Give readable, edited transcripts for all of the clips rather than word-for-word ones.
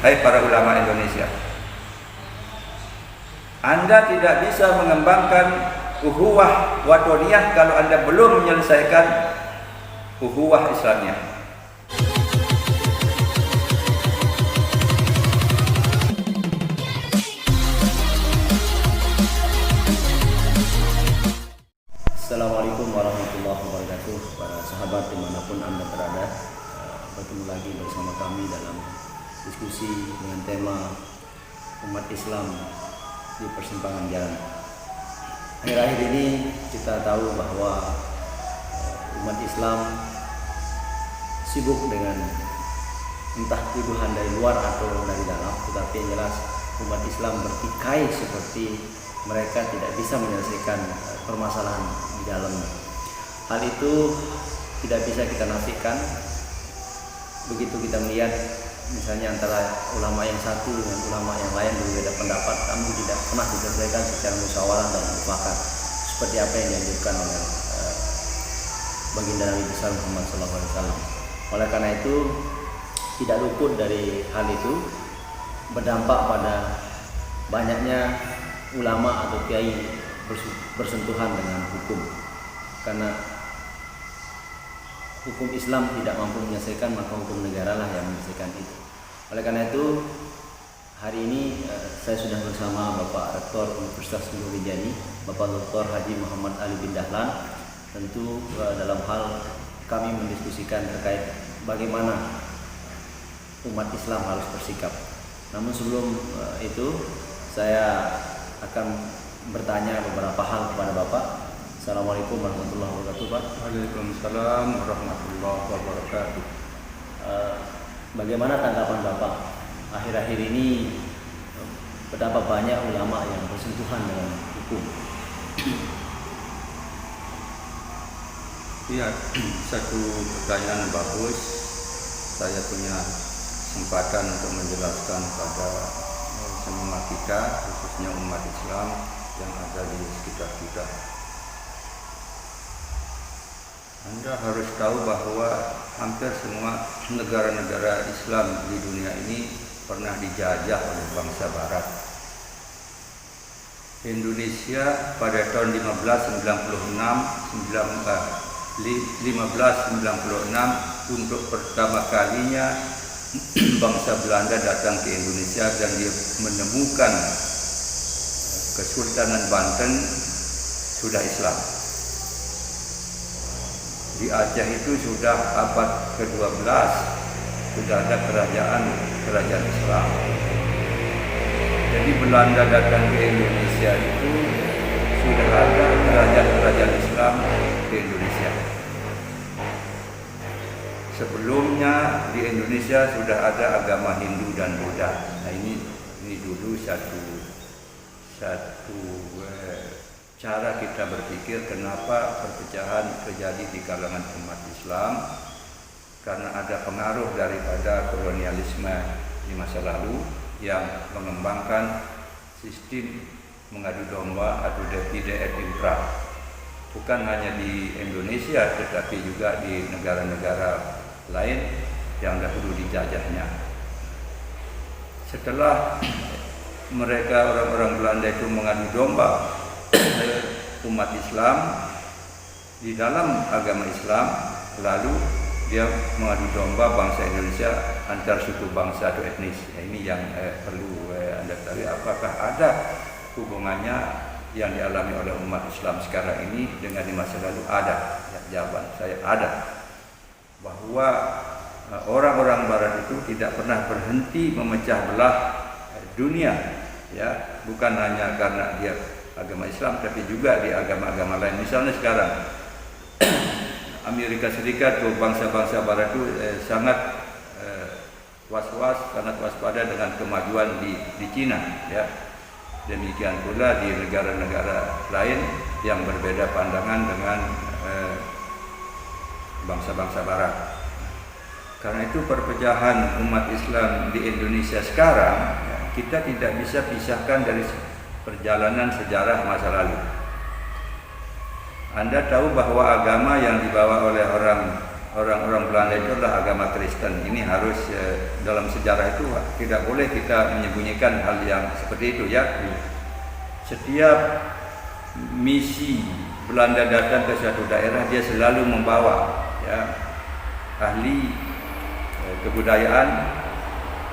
hai para ulama Indonesia. Anda tidak bisa mengembangkan ukhuwah watoniyah kalau Anda belum menyelesaikan ukhuwah Islamiyah. Assalamualaikum warahmatullahi wabarakatuh. Para sahabat dimanapun Anda berada, bertemu lagi bersama kami dalam diskusi dengan tema umat Islam di persimpangan jalan. Akhir-akhir ini kita tahu bahwa umat Islam sibuk dengan entah tuduhan dari luar atau dari dalam, tetapi yang jelas umat Islam bertikai seperti mereka tidak bisa menyelesaikan permasalahan di dalamnya. Hal itu tidak bisa kita nafikan. Begitu kita melihat misalnya antara ulama yang satu dengan ulama yang lain berbeda pendapat, namun tidak pernah diselesaikan secara musyawarah dan mufakat seperti apa yang dianjurkan oleh baginda Nabi besar Muhammad SAW. Oleh karena itu tidak luput dari hal itu berdampak pada banyaknya ulama atau kiai bersentuhan dengan hukum, karena hukum Islam tidak mampu menyelesaikan, maka hukum negara lah yang menyelesaikan itu. Oleh karena itu hari ini saya sudah bersama Bapak Rektor Universitas Nurul Bapak Dr. Haji Muhammad Ali bin Dahlan. Tentu dalam hal kami mendiskusikan terkait bagaimana umat Islam harus bersikap. Namun sebelum itu saya akan bertanya beberapa hal kepada Bapak. Assalamualaikum warahmatullahi wabarakatuh, Pak. Waalaikumsalam warahmatullahi wabarakatuh. Bagaimana tanggapan Bapak akhir-akhir ini betapa banyak ulama yang bersentuhan dengan hukum? Iya, satu pertanyaan bagus. Saya punya kesempatan untuk menjelaskan pada semua kita, khususnya umat Islam yang ada di sekitar kita. Anda harus tahu bahwa hampir semua negara-negara Islam di dunia ini pernah dijajah oleh bangsa Barat. Indonesia pada tahun 1596 untuk pertama kalinya bangsa Belanda datang ke Indonesia dan dia menemukan Kesultanan Banten sudah Islam. Di Aceh itu sudah abad ke-12 sudah ada kerajaan Islam. Jadi Belanda datang ke Indonesia itu sudah ada kerajaan Islam di Indonesia. Sebelumnya di Indonesia sudah ada agama Hindu dan Buddha. Nah ini dulu satu cara kita berpikir kenapa perpecahan terjadi di kalangan umat Islam, karena ada pengaruh daripada kolonialisme di masa lalu yang mengembangkan sistem mengadu domba atau divide et impera, bukan hanya di Indonesia tetapi juga di negara-negara lain yang dahulu dijajahnya. Setelah mereka orang-orang Belanda itu mengadu domba umat Islam di dalam agama Islam, lalu dia mengadu domba bangsa Indonesia antar suku bangsa atau etnis. Ini yang perlu Anda tahu, apakah ada hubungannya yang dialami oleh umat Islam sekarang ini dengan di masa lalu? Ada. Ya, jawaban saya ada. Bahwa orang-orang Barat itu tidak pernah berhenti memecah belah dunia, ya, bukan hanya karena dia agama Islam, tapi juga di agama-agama lain. Misalnya sekarang Amerika Serikat atau bangsa-bangsa Barat itu sangat was-was, sangat waspada dengan kemajuan di Cina, ya. Demikian pula di negara-negara lain yang berbeda pandangan dengan bangsa-bangsa Barat. Karena itu perpecahan umat Islam di Indonesia sekarang, ya, kita tidak bisa pisahkan dari perjalanan sejarah masa lalu. Anda tahu bahwa agama yang dibawa oleh orang orang-orang Belanda itu adalah agama Kristen. Ini harus dalam sejarah itu tidak boleh kita menyembunyikan hal yang seperti itu ya. Setiap misi Belanda datang ke suatu daerah, dia selalu membawa ya ahli kebudayaan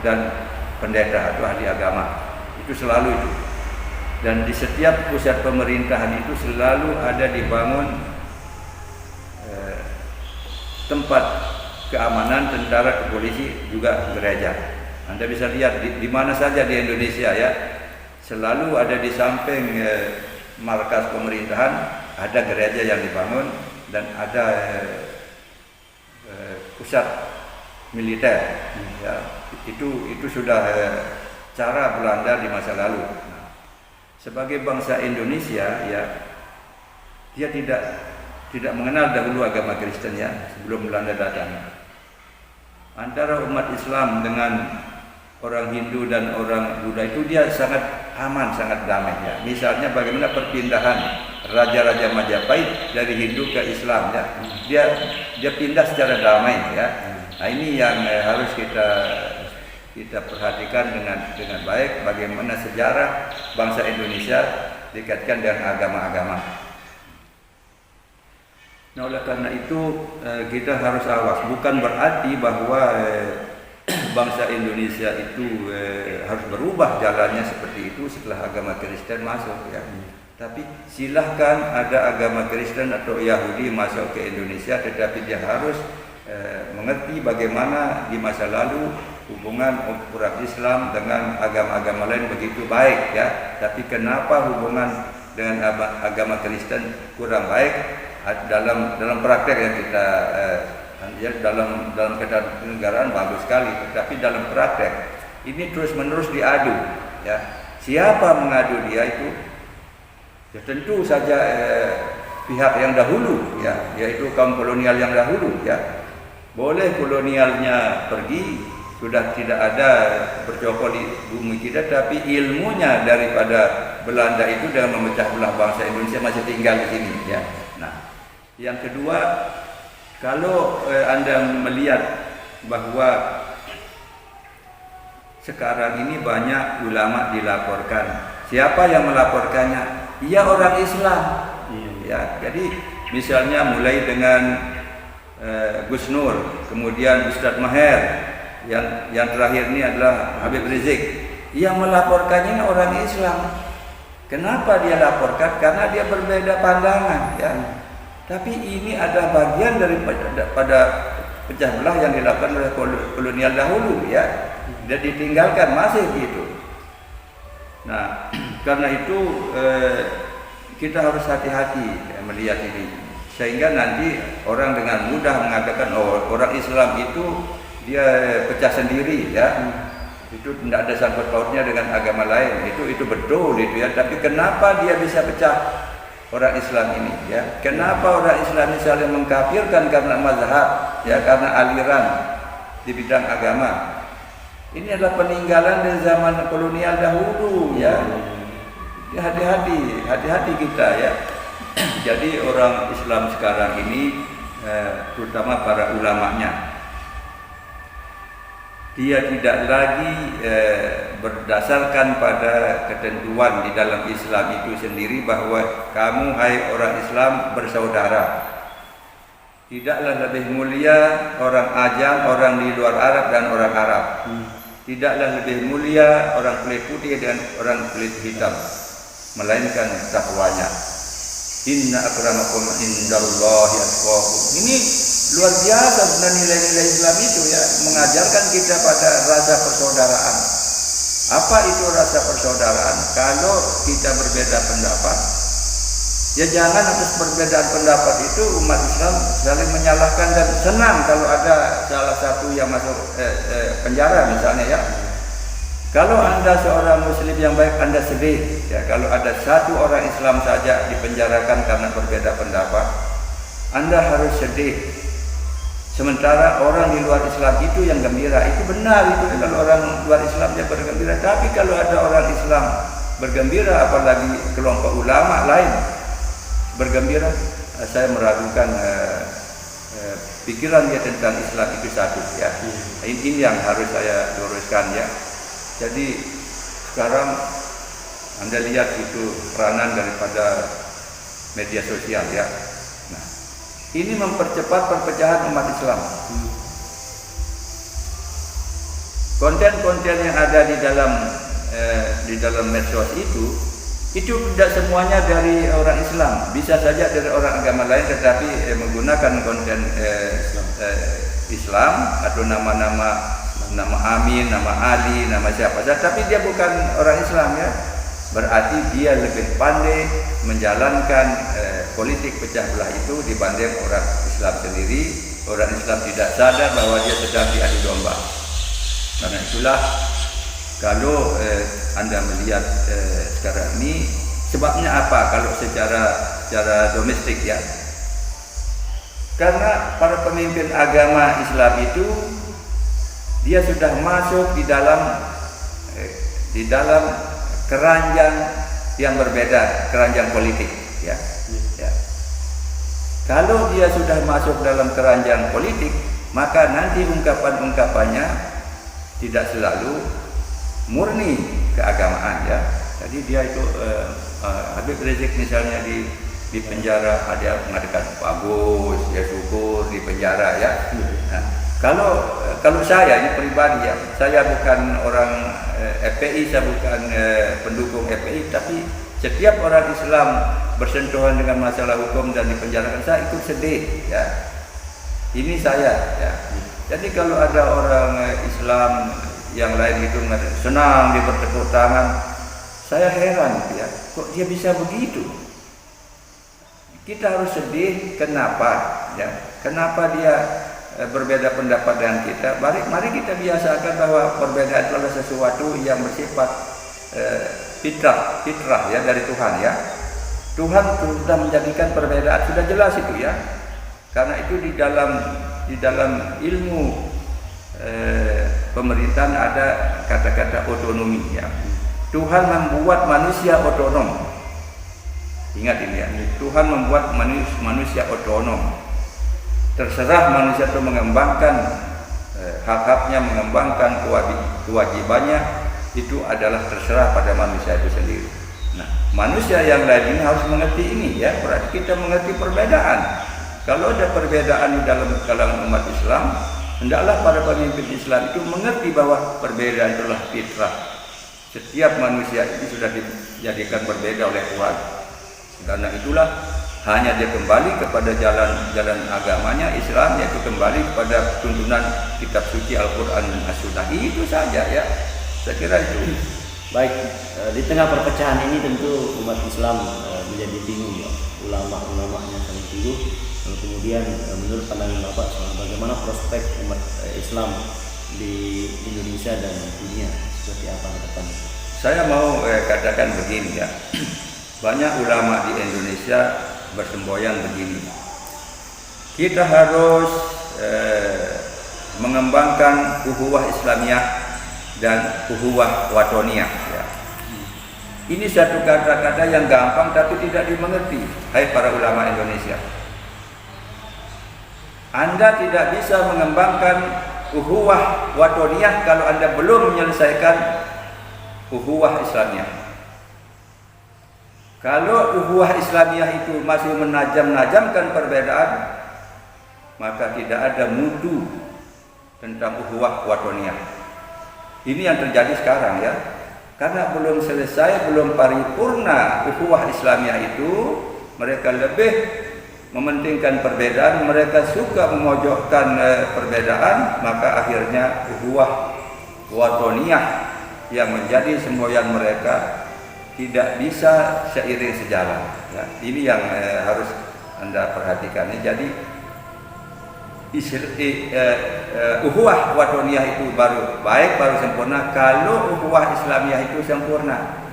dan pendeta atau ahli agama. Itu selalu itu. Dan di setiap pusat pemerintahan itu selalu ada dibangun tempat keamanan, tentara, polisi, juga gereja. Anda bisa lihat di mana saja di Indonesia ya, selalu ada di samping markas pemerintahan ada gereja yang dibangun dan ada pusat militer. Ya, itu sudah cara Belanda di masa lalu. Nah, sebagai bangsa Indonesia ya, dia tidak mengenal dahulu agama Kristen ya sebelum Belanda datang. Antara umat Islam dengan orang Hindu dan orang Buddha itu dia sangat aman, sangat damai ya. Misalnya bagaimana perpindahan Raja-Raja Majapahit dari Hindu ke Islam ya. Dia pindah secara damai ya. Nah, ini yang harus kita perhatikan dengan baik, bagaimana sejarah bangsa Indonesia dikaitkan dengan agama-agama. Nah, oleh karena itu kita harus awas. Bukan berarti bahwa bangsa Indonesia itu harus berubah jalannya seperti itu setelah agama Kristen masuk ya. Tapi silahkan ada agama Kristen atau Yahudi masuk ke Indonesia, tetapi dia harus mengerti bagaimana di masa lalu hubungan umat Islam dengan agama-agama lain begitu baik ya. Tapi kenapa hubungan dengan agama Kristen kurang baik? Dalam praktek yang kita ya, dalam ketatanegaraan bagus sekali, tetapi dalam praktek ini terus-menerus diadu ya. Siapa mengadu dia itu? Ya tentu saja pihak yang dahulu ya, yaitu kaum kolonial yang dahulu ya. Boleh kolonialnya pergi, sudah tidak ada bercokol di bumi kita, tapi ilmunya daripada Belanda itu dengan memecah belah bangsa Indonesia masih tinggal di sini ya. Nah, yang kedua, kalau Anda melihat bahwa sekarang ini banyak ulama dilaporkan. Siapa yang melaporkannya? Ia orang Islam. Ya, jadi misalnya mulai dengan Gus Nur, kemudian Ustadz Maher, yang terakhir ini adalah Habib Rizik. Yang melaporkannya orang Islam. Kenapa dia laporkan? Karena dia berbeda pandangan. Ya. Tapi ini ada bagian daripada pecah belah yang dilakukan oleh kolonial dahulu ya. Dan ditinggalkan masih gitu. Nah, karena itu kita harus hati-hati melihat ini. Sehingga nanti orang dengan mudah mengatakan orang Islam itu dia pecah sendiri ya. Itu tidak ada sangkut pautnya dengan agama lain. Itu betul itu ya. Tapi kenapa dia bisa pecah? Orang Islam ini ya, kenapa orang Islam ini saling mengkafirkan karena mazhab ya, karena aliran di bidang agama. Ini adalah peninggalan dari zaman kolonial dahulu ya. Hati-hati kita ya. Jadi orang Islam sekarang ini terutama para ulamanya, dia tidak lagi berdasarkan pada ketentuan di dalam Islam itu sendiri bahwa kamu hai orang Islam bersaudara. Tidaklah lebih mulia orang Ajam, orang di luar Arab dan orang Arab. Tidaklah lebih mulia orang kulit putih dan orang kulit hitam, melainkan takwanya. Inna akramakum indallahi atqakum. Ini luar biasa sebenarnya nilai-nilai Islam itu ya, mengajarkan kita pada rasa persaudaraan. Apa itu rasa persaudaraan? Kalau kita berbeda pendapat, ya jangan atas perbedaan pendapat itu umat Islam saling menyalahkan dan senang kalau ada salah satu yang masuk penjara misalnya ya. Kalau Anda seorang Muslim yang baik, Anda sedih ya kalau ada satu orang Islam saja dipenjarakan karena berbeda pendapat. Anda harus sedih. Sementara orang di luar Islam itu yang gembira. Itu benar itu kalau orang luar Islam dia bergembira. Tapi kalau ada orang Islam bergembira, apalagi kelompok ulama lain bergembira, saya meragukan pikiran dia tentang Islam itu satu ya. Ini yang harus saya luruskan ya. Jadi sekarang Anda lihat itu peranan daripada media sosial ya. Nah, ini mempercepat perpecahan umat Islam. Konten-konten yang ada di dalam medsos itu tidak semuanya dari orang Islam, bisa saja dari orang agama lain, tetapi menggunakan konten Islam atau nama Amin, nama Ali, nama siapa saja, tapi dia bukan orang Islam ya. Berarti dia lebih pandai menjalankan politik pecah belah itu dibanding orang Islam sendiri. Orang Islam tidak sadar bahwa dia sedang diadu domba. Karena itulah kalau Anda melihat sekarang ini, sebabnya apa? Kalau secara domestik ya, karena para pemimpin agama Islam itu dia sudah masuk di dalam keranjang yang berbeda, keranjang politik ya. Kalau dia sudah masuk dalam keranjang politik, maka nanti ungkapan-ungkapannya tidak selalu murni keagamaan ya. Jadi dia itu Habib Rizik misalnya di penjara, ada mengatakan bagus, ya syukur di penjara ya. Nah, kalau saya ini pribadi ya, saya bukan orang FPI, saya bukan pendukung FPI, tapi setiap orang Islam bersentuhan dengan masalah hukum dan dipenjarakan, saya ikut sedih ya. Ini saya ya. Jadi kalau ada orang Islam yang lain itu senang dia bertepuk tangan, saya heran ya, kok dia bisa begitu? Kita harus sedih, kenapa? Ya, kenapa dia berbeda pendapat dengan kita? Mari kita biasakan bahwa perbedaan adalah sesuatu yang bersifat fitrah ya dari Tuhan ya. Tuhan sudah menjadikan perbedaan, sudah jelas itu ya. Karena itu di dalam ilmu pemerintahan ada kata-kata otonomi ya. Tuhan membuat manusia otonom. Ingat ini ya, Tuhan membuat manusia otonom. Terserah manusia itu mengembangkan hak-haknya, mengembangkan kewajibannya, itu adalah terserah pada manusia itu sendiri. Nah, manusia yang lain ini harus mengerti ini ya, berarti kita mengerti perbedaan. Kalau ada perbedaan di dalam kalangan umat Islam, hendaklah para pemimpin Islam itu mengerti bahwa perbedaan itulah fitrah. Setiap manusia ini sudah dijadikan berbeda oleh Tuhan. Karena itulah hanya dia kembali kepada jalan agamanya Islam, yaitu kembali kepada tuntunan kitab suci Al-Quran dan As-Sunnah. Itu saja ya. Saya kira itu. Baik, di tengah perpecahan ini tentu umat Islam menjadi bingung ya. Ulama-ulamanya saling bingung. Kemudian menurut pandangan Bapak, bagaimana prospek umat Islam di Indonesia dan dunia, seperti apa ke depan? Saya mau katakan begini ya. Banyak ulama di Indonesia bersemboyan begini. Kita harus mengembangkan ukhuwah Islamiyah dan ukhuwah watoniyah ya. Ini satu kata-kata yang gampang tapi tidak dimengerti, hai para ulama Indonesia. Anda tidak bisa mengembangkan ukhuwah watoniyah kalau Anda belum menyelesaikan ukhuwah Islamiyah. Kalau ukhuwah Islamiyah itu masih menajam-najamkan perbedaan, maka tidak ada mutu tentang ukhuwah watoniyah. Ini yang terjadi sekarang ya. Karena belum selesai, belum paripurna ukhuwah Islamiyah itu, mereka lebih mementingkan perbedaan, mereka suka memojokkan perbedaan, maka akhirnya ukhuwah watoniyah yang menjadi semboyan mereka tidak bisa seiring sejalan ya. Ini yang harus Anda perhatikan. Jadi ukhuwah watoniyah itu baru baik, baru sempurna kalau ukhuwah Islamiyah itu sempurna.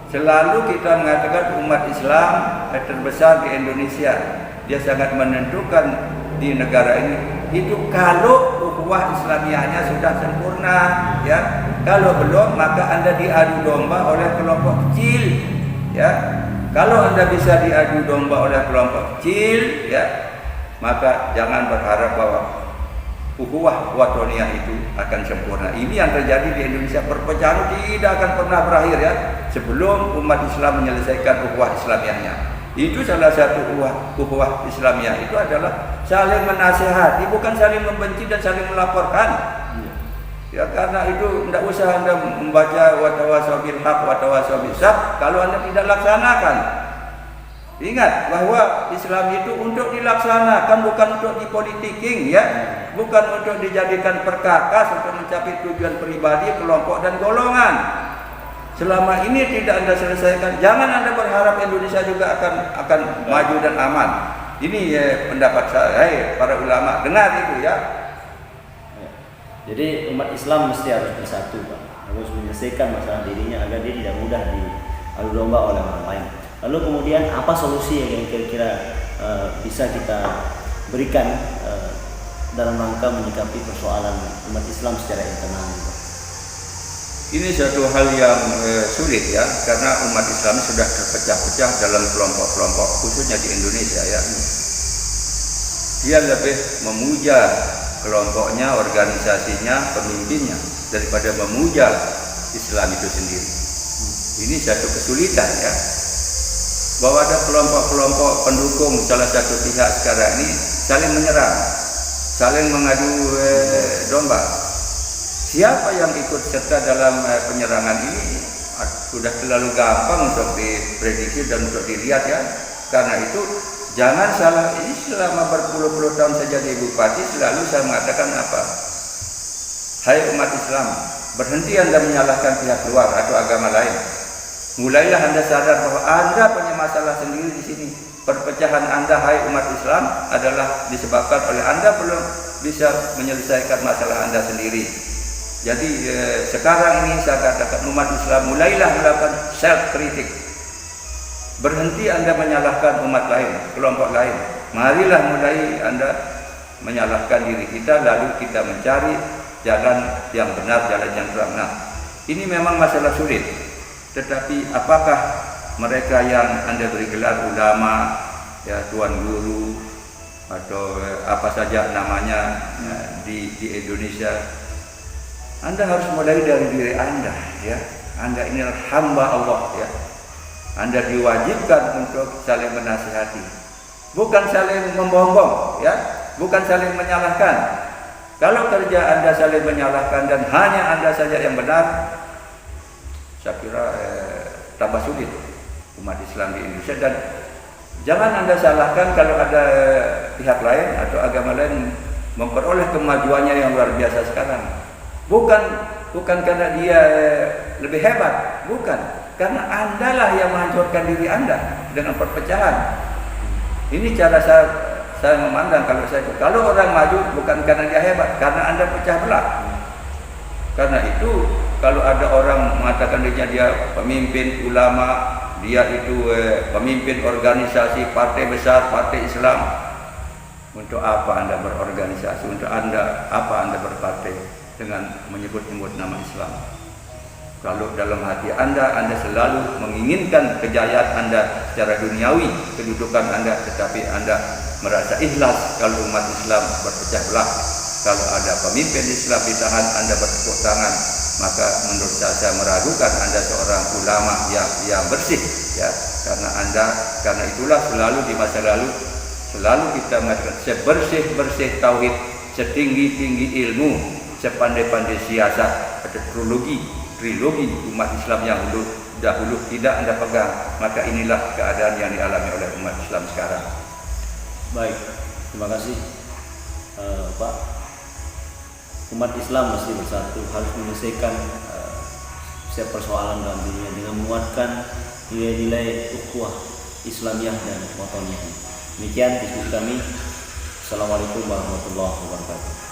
Selalu kita mengatakan umat Islam terbesar di Indonesia, dia sangat menentukan di negara ini. Itu kalau ukhuwah Islamiyahnya sudah sempurna ya. Kalau belum, maka Anda diadu domba oleh kelompok kecil ya. Kalau Anda bisa diadu domba oleh kelompok kecil ya, maka jangan berharap bahwa ukhuwah watoniyah itu akan sempurna. Ini yang terjadi di Indonesia, perpecahan tidak akan pernah berakhir ya sebelum umat Islam menyelesaikan ukhuwah Islamiyahnya. Itu salah satu ukhuwah Islamiyah itu adalah saling menasihati, bukan saling membenci dan saling melaporkan. Ya, karena itu tidak usah Anda membaca watawasau bil haq watawasau bis sabr kalau Anda tidak laksanakan. Ingat bahwa Islam itu untuk dilaksanakan, bukan untuk dipolitiking ya, bukan untuk dijadikan perkakas untuk mencapai tujuan pribadi, kelompok dan golongan. Selama ini tidak Anda selesaikan, jangan Anda berharap Indonesia juga akan maju dan aman. Ini pendapat saya, para ulama, dengar itu ya. Jadi umat Islam mesti harus bersatu, Pak. Harus menyelesaikan masalah dirinya agar dia tidak mudah diadu domba oleh orang lain. Lalu kemudian apa solusi yang kira-kira bisa kita berikan dalam rangka menyikapi persoalan umat Islam secara internal, Pak? Ini satu hal yang sulit ya, karena umat Islam sudah terpecah-pecah dalam kelompok-kelompok, khususnya di Indonesia ya. Dia lebih memuja kelompoknya, organisasinya, pemimpinnya daripada memuja Islam itu sendiri. Ini satu kesulitan ya, bahwa ada kelompok-kelompok pendukung salah satu pihak sekarang ini saling menyerang, saling mengadu domba. Siapa yang ikut serta dalam penyerangan ini sudah terlalu gampang untuk diprediksi dan untuk dilihat ya. Karena itu jangan salah, ini selama berpuluh-puluh tahun saya jadi bupati selalu saya mengatakan apa? Hai umat Islam, berhenti Anda menyalahkan pihak luar atau agama lain. Mulailah Anda sadar bahwa Anda punya masalah sendiri di sini. Perpecahan Anda, hai umat Islam, adalah disebabkan oleh Anda belum bisa menyelesaikan masalah Anda sendiri. Jadi sekarang ini saya katakan umat Islam mulailah melakukan self kritik. Berhenti Anda menyalahkan umat lain, kelompok lain. Marilah mulai Anda menyalahkan diri kita, lalu kita mencari jalan yang benar, jalan yang terang. Nah, ini memang masalah sulit. Tetapi apakah mereka yang Anda beri gelar ulama, ya tuan guru atau apa saja namanya di Indonesia, Anda harus mulai dari diri Anda ya. Anda ini hamba Allah ya. Anda diwajibkan untuk saling menasihati, bukan saling membohong ya, bukan saling menyalahkan. Kalau kerja Anda saling menyalahkan dan hanya Anda saja yang benar, saya kira tambah sulit umat Islam di Indonesia. Dan jangan Anda salahkan kalau ada pihak lain atau agama lain memperoleh kemajuannya yang luar biasa sekarang. Bukan karena dia lebih hebat, bukan. Karena Anda lah yang menghancurkan diri Anda dengan perpecahan. Ini cara saya memandang kalau orang maju bukan karena dia hebat, karena Anda pecah belah. Karena itu kalau ada orang mengatakan dirinya dia pemimpin ulama, dia itu pemimpin organisasi partai besar, partai Islam. Untuk apa Anda berorganisasi? Untuk apa Anda berpartai dengan menyebut-nyebut nama Islam? Kalau dalam hati Anda selalu menginginkan kejayaan Anda secara duniawi, kedudukan Anda, tetapi Anda merasa ikhlas kalau umat Islam berpecah belah. Kalau ada pemimpin Islam di tangan Anda bertepuk tangan, maka menurut saya meragukan Anda seorang ulama yang bersih ya. Karena itulah selalu di masa lalu selalu kita mengatakan sebersih-bersih tauhid, setinggi-tinggi ilmu, sepandai-pandai siasat, ada trilogi umat Islam yang dahulu tidak Anda pegang, maka inilah keadaan yang dialami oleh umat Islam sekarang. Baik, terima kasih Pak. Umat Islam mesti bersatu, harus menyelesaikan setiap persoalan dalam dirinya dengan menguatkan nilai-nilai ukhuwah Islamiyah dan watoniyah. Demikian diskusi kami. Assalamualaikum warahmatullahi wabarakatuh.